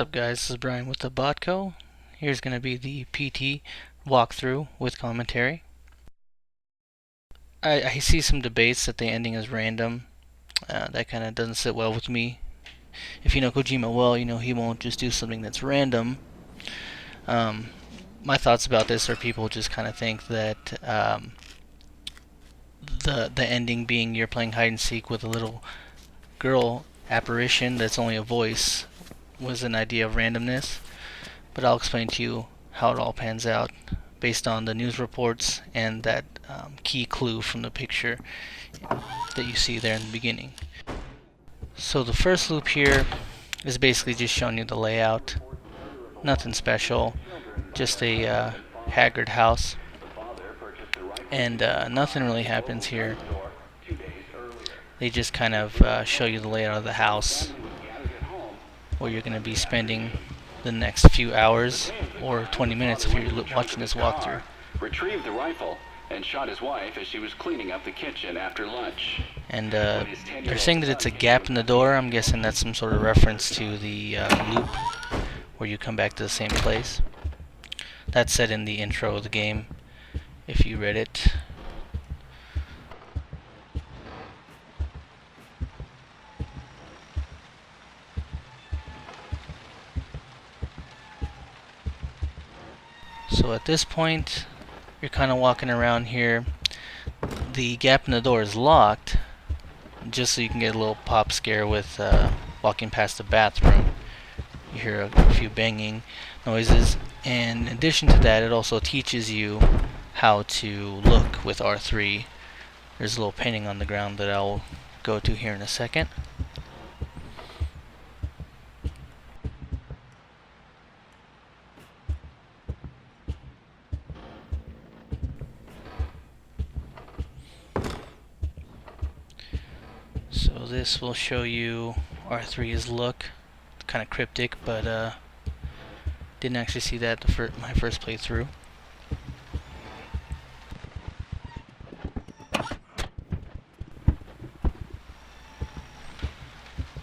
What's up guys, this is Brian with TheBotCo. Here's going to be the PT walkthrough with commentary. I see some debates that the ending is random. That kind of doesn't sit well with me. If you know Kojima well, you know he won't just do something that's random. My thoughts about this are people just kind of think that the ending being you're playing hide and seek with a little girl apparition that's only a voice was an idea of randomness, but I'll explain to you how it all pans out based on the news reports and that key clue from the picture that you see there in the beginning. So the first loop here is basically just showing you the layout. Nothing special, just a haggard house, and nothing really happens here. They just kind of show you the layout of the house where you're going to be spending the next few hours or 20 minutes if you're watching this walkthrough. Retrieved the rifle and shot his wife as she was cleaning up the kitchen after lunch. And they're saying that it's a gap in the door. I'm guessing that's some sort of reference to the loop where you come back to the same place. That's said in the intro of the game if you read it. So at this point, you're kind of walking around here. The gap in the door is locked, just so you can get a little pop scare with walking past the bathroom. You hear a few banging noises, and in addition to that, it also teaches you how to look with R3. There's a little painting on the ground that I'll go to here in a second. So this will show you R3's look. Kind of cryptic, but didn't actually see that my first playthrough.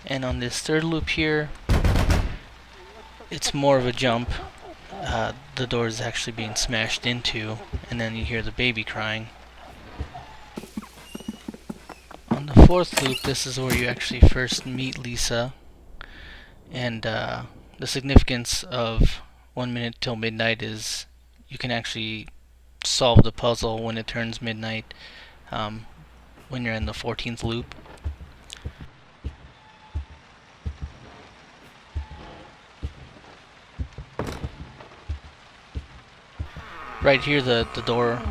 And on this third loop here, it's more of a jump. The door is actually being smashed into, and then you hear the baby crying. On the fourth loop, this is where you actually first meet Lisa, and the significance of 1 minute till midnight is you can actually solve the puzzle when it turns midnight when you're in the 14th loop. Right here, the door,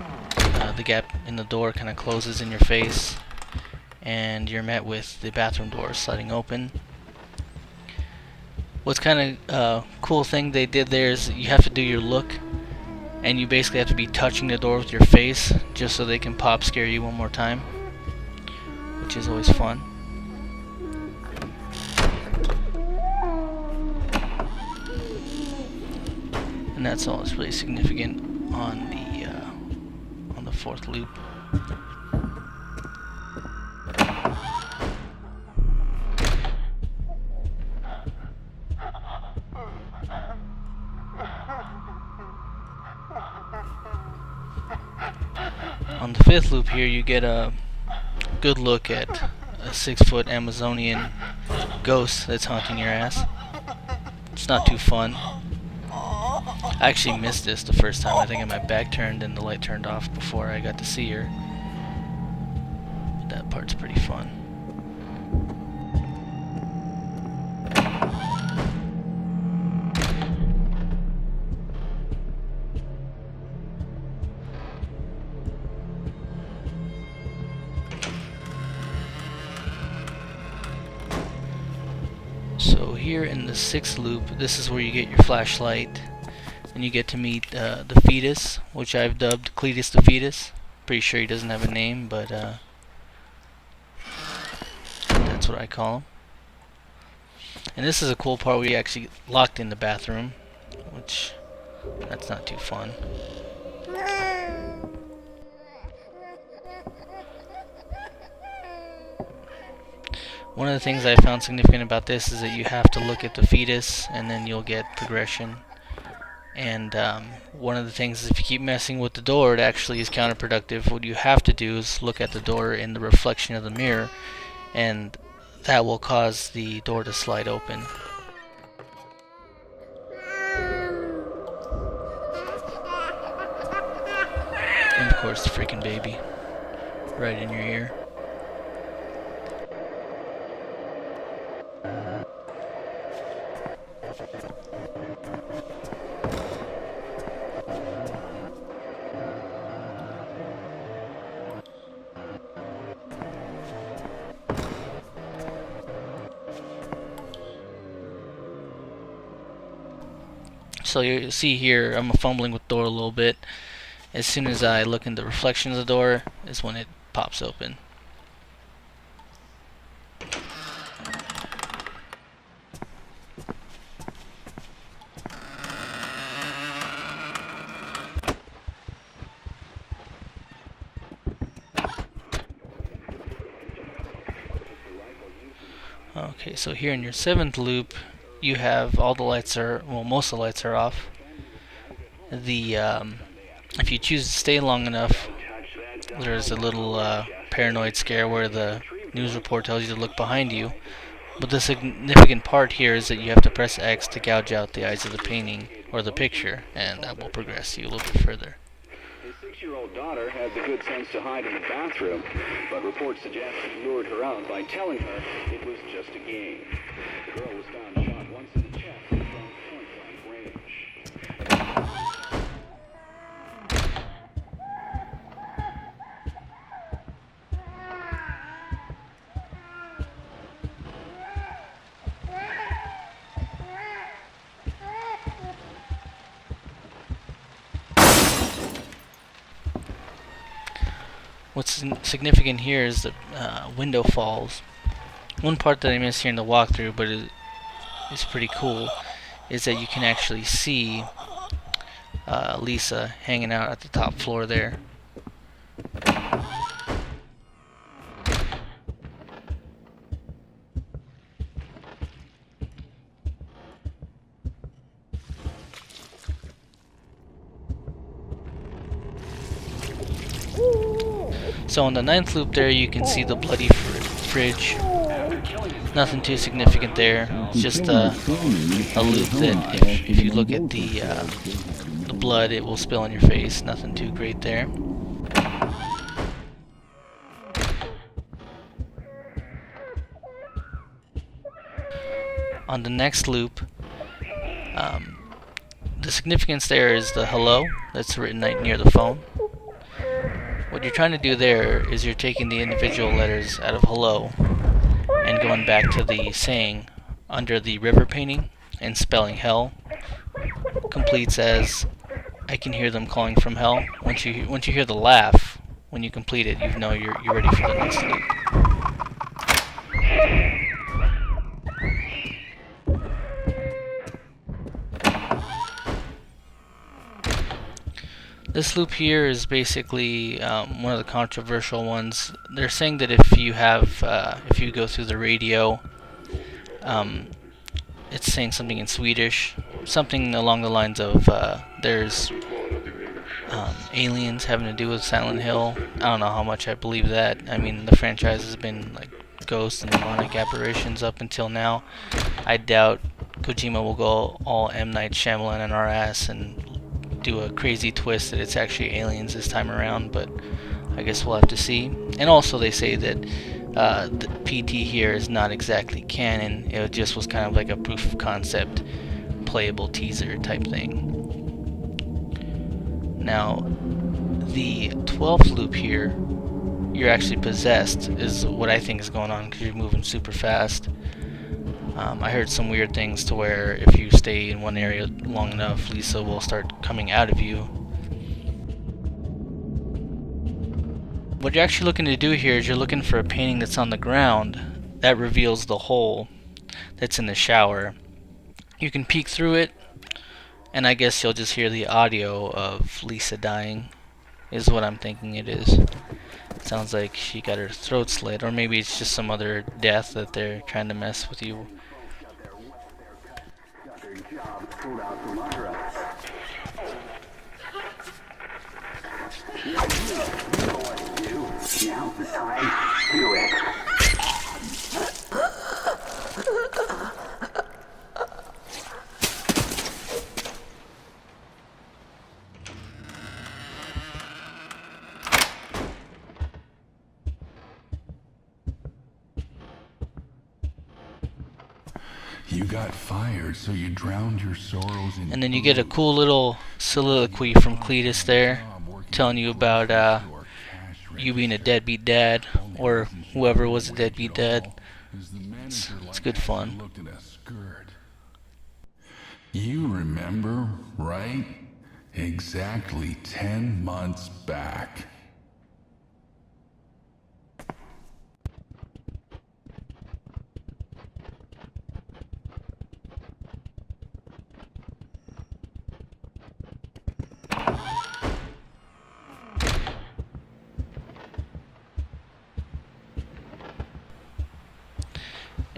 the gap in the door kind of closes in your face, and you're met with the bathroom door sliding open. What's kind of cool thing they did there is you have to do your look, and you basically have to be touching the door with your face just so they can pop scare you one more time, which is always fun. And that's all that's really significant on the fourth loop. On the fifth loop here, you get a good look at a 6-foot Amazonian ghost that's haunting your ass. It's not too fun. I actually missed this the first time. I think I had my back turned and the light turned off before I got to see her. But that part's pretty fun. So here in the 6th loop, this is where you get your flashlight, and you get to meet the fetus, which I've dubbed Cletus the Fetus. Pretty sure he doesn't have a name, but that's what I call him. And this is a cool part where you actually get locked in the bathroom, which that's not too fun. One of the things I found significant about this is that you have to look at the fetus and then you'll get progression. And one of the things is if you keep messing with the door, it actually is counterproductive. What you have to do is look at the door in the reflection of the mirror, and that will cause the door to slide open. And of course the freaking baby right in your ear. So you see here, I'm fumbling with the door a little bit. As soon as I look in the reflection of the door is when it pops open. Okay, so here in your 7th loop, you have all the lights are, well, most of the lights are off. If you choose to stay long enough, there's a little paranoid scare where the news report tells you to look behind you. But the significant part here is that you have to press X to gouge out the eyes of the painting or the picture, and that will progress you a little bit further. His 6-year-old daughter had the good sense to hide in the bathroom, but reports suggest he lured her out by telling her it was just a game. The girl was found shot once in the chest from point-blank range. What's significant here is the window falls. One part that I missed here in the walkthrough, but is pretty cool, is that you can actually see Lisa hanging out at the top floor there. So on the 9th loop there, you can see the bloody fridge. Nothing too significant there. It's just a loop that if you look at the blood, it will spill on your face. Nothing too great there. On the next loop, the significance there is the hello that's written right near the phone. What you're trying to do there is you're taking the individual letters out of hello and going back to the saying under the river painting and spelling hell. Completes as I can hear them calling from hell. Once you hear the laugh when you complete it, you know you're ready for the next loop. This loop here is basically one of the controversial ones. They're saying that if you go through the radio, it's saying something in Swedish, something along the lines of there's aliens having to do with Silent Hill. I don't know how much I believe that. I mean, the franchise has been like ghosts and demonic apparitions up until now. I doubt Kojima will go all M. Night Shyamalan on our ass and do a crazy twist that it's actually aliens this time around, but I guess we'll have to see. And also they say that the PT here is not exactly canon. It just was kind of like a proof of concept, playable teaser type thing. Now, the 12th loop here, you're actually possessed, is what I think is going on because you're moving super fast. I heard some weird things to where if you stay in one area long enough, Lisa will start coming out of you. What you're actually looking to do here is you're looking for a painting that's on the ground that reveals the hole that's in the shower. You can peek through it, and I guess you'll just hear the audio of Lisa dying, is what I'm thinking it is. Sounds like she got her throat slit, or maybe it's just some other death that they're trying to mess with you. Now's the time. Do it. You got fired, so you drowned your sorrows in And then you get a cool little soliloquy from Cletus there, telling you about you being a deadbeat dad, or whoever was a deadbeat dad. It's good fun. You remember, right? Exactly 10 months back.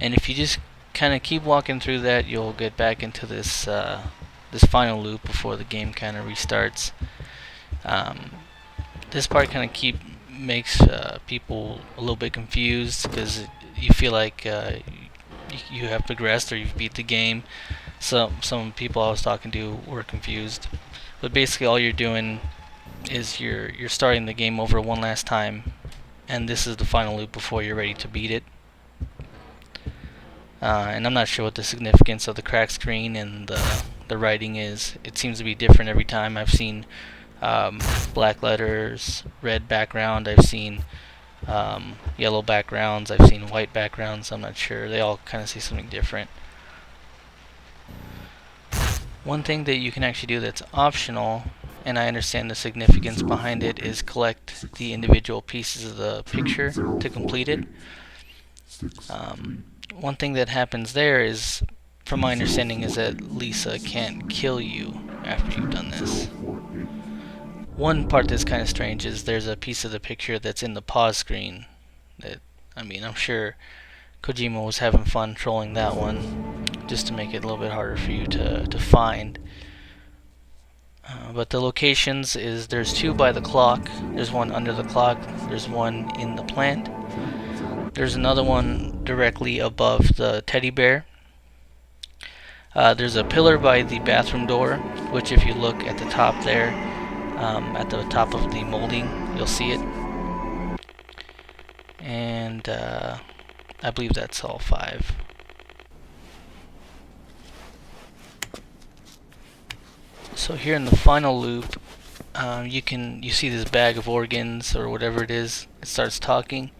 And if you just kind of keep walking through that, you'll get back into this this final loop before the game kind of restarts. This part kind of makes people a little bit confused because you feel like you have progressed or you've beat the game. Some people I was talking to were confused, but basically all you're doing is you're starting the game over one last time, and this is the final loop before you're ready to beat it. And I'm not sure what the significance of the crack screen and the writing is. It seems to be different every time. I've seen black letters, red background. I've seen yellow backgrounds. I've seen white backgrounds. I'm not sure. They all kind of say something different. One thing that you can actually do that's optional, and I understand the significance behind it, is collect the individual pieces of the picture to complete it. One thing that happens there is, from my understanding, is that Lisa can't kill you after you've done this. One part that's kind of strange is there's a piece of the picture that's in the pause screen. I'm sure Kojima was having fun trolling that one just to make it a little bit harder for you to find. But the locations is there's two by the clock, there's one under the clock, there's one in the plant. There's another one directly above the teddy bear. There's a pillar by the bathroom door, which if you look at the top there, at the top of the molding, you'll see it. And I believe that's all 5. So here in the final loop, you see this bag of organs or whatever it is. It starts talking.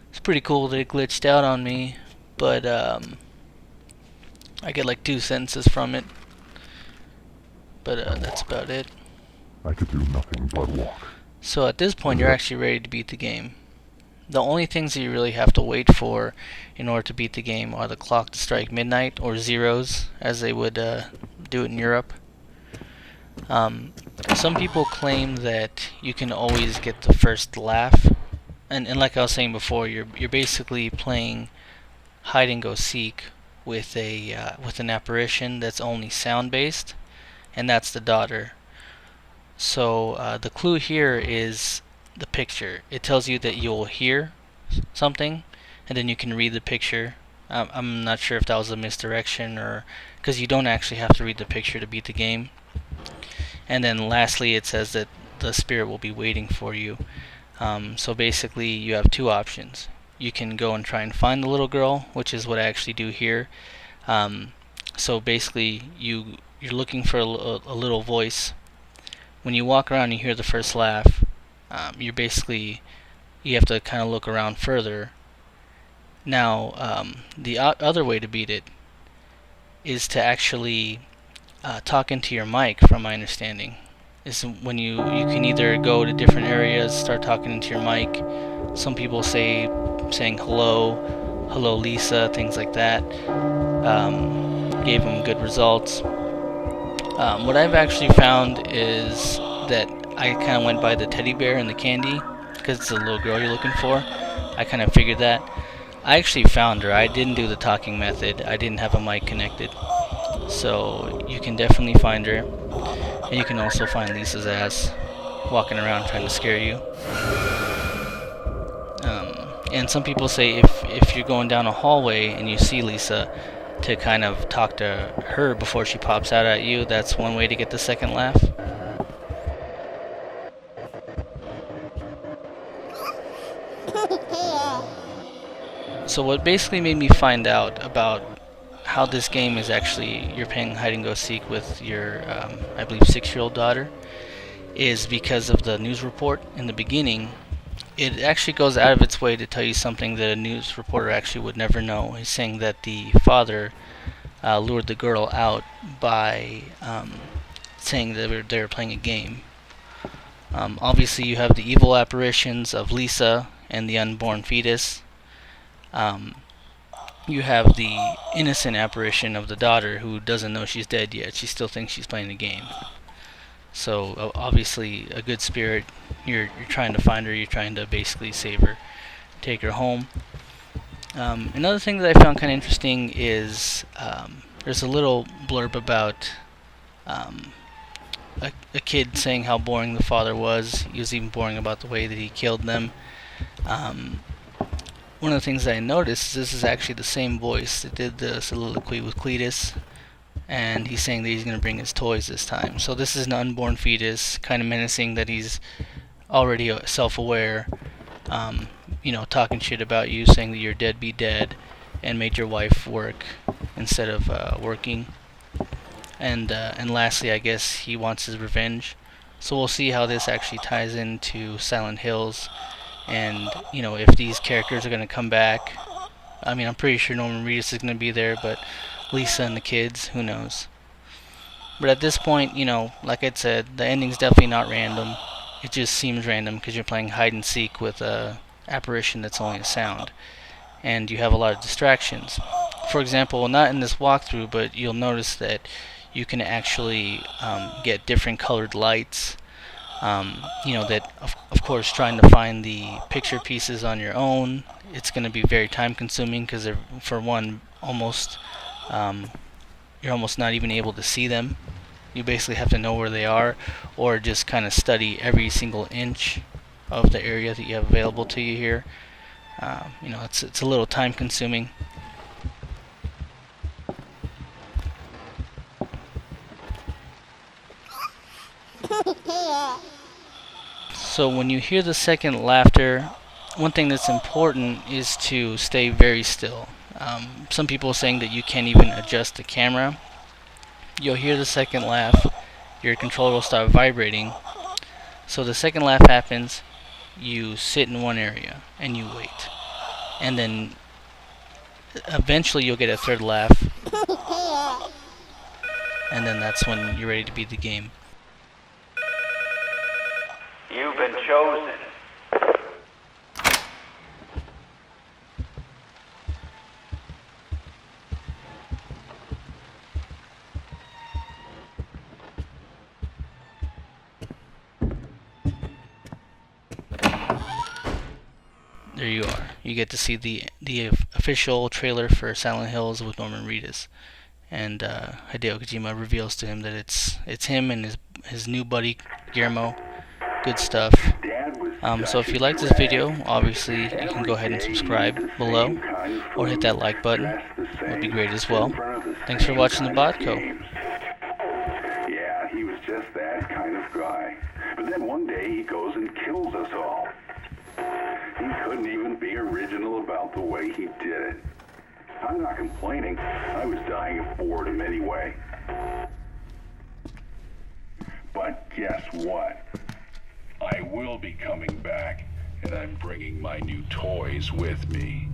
It's pretty cool that it glitched out on me, but I get like 2 sentences from it. But that's about it. I could do nothing but walk. So at this point, you're actually ready to beat the game. The only things that you really have to wait for in order to beat the game are the clock to strike midnight, or zeros, as they would do it in Europe. Some people claim that you can always get the first laugh. And like I was saying before, you're basically playing hide and go seek with an apparition that's only sound based, and that's the daughter. So the clue here is the picture. It tells you that you'll hear something, and then you can read the picture. I'm not sure if that was a misdirection, or because you don't actually have to read the picture to beat the game. And then lastly, it says that the spirit will be waiting for you. So basically you have 2 options. You can go and try and find the little girl, which is what I actually do here. So basically you're looking for a little voice. When you walk around and you hear the first laugh, you have to kind of look around further. Now the other way to beat it is to actually talk into your mic, from my understanding. Is when you can either go to different areas, start talking into your mic. Some people saying hello Lisa, things like that. Gave them good results. What I've actually found is that I kind of went by the teddy bear and the candy. because it's a little girl you're looking for. I kind of figured that. I actually found her. I didn't do the talking method. I didn't have a mic connected. So you can definitely find her. And you can also find Lisa's ass walking around trying to scare you. And some people say if you're going down a hallway and you see Lisa, to kind of talk to her before she pops out at you. That's one way to get the second laugh. So what basically made me find out about how this game is actually, you're playing hide and go seek with your, I believe, 6-year-old daughter, is because of the news report in the beginning. It actually goes out of its way to tell you something that a news reporter actually would never know. He's saying that the father lured the girl out by saying that they were playing a game. Obviously, you have the evil apparitions of Lisa and the unborn fetus. You have the innocent apparition of the daughter who doesn't know she's dead yet. She still thinks she's playing a game. So obviously, a good spirit. You're trying to find her. You're trying to basically save her, take her home. Another thing that I found kind of interesting is there's a little blurb about a kid saying how boring the father was. He was even boring about the way that he killed them. One of the things that I noticed is this is actually the same voice that did the soliloquy with Cletus, and he's saying that he's going to bring his toys this time. So this is an unborn fetus, kind of menacing that he's already self-aware, talking shit about you, saying that you're dead be dead, and made your wife work instead of working. And lastly, I guess he wants his revenge. So we'll see how this actually ties into Silent Hills, and if these characters are going to come back. I mean, I'm pretty sure Norman Reedus is going to be there, but Lisa and the kids, who knows? But at this point, like I said, the ending's definitely not random. It just seems random because you're playing hide and seek with a apparition that's only a sound, and you have a lot of distractions. For example, not in this walkthrough, but you'll notice that you can actually get different colored lights. That of course, trying to find the picture pieces on your own, it's going to be very time consuming because for one, you're almost not even able to see them. You basically have to know where they are, or just kind of study every single inch of the area that you have available to you here. It's a little time consuming. So when you hear the second laughter, one thing that's important is to stay very still. Some people are saying that you can't even adjust the camera. You'll hear the second laugh, your controller will start vibrating. So the second laugh happens, you sit in one area and you wait. And then eventually you'll get a third laugh. And then that's when you're ready to beat the game. You've been chosen. There you are. You get to see the official trailer for Silent Hills with Norman Reedus, and Hideo Kojima reveals to him that it's him and his new buddy Guillermo. Good stuff. So if you like this video, obviously you can go ahead and subscribe below, or hit that like button. It would be great as well. Thanks for watching TheBotCo. Yeah, he was just that kind of guy. But then one day he goes and kills us all. He couldn't even be original about the way he did it. I'm not complaining. I was dying of boredom anyway. But guess what? I will be coming back, and I'm bringing my new toys with me.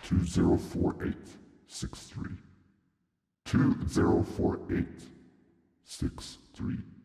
204863. 204863.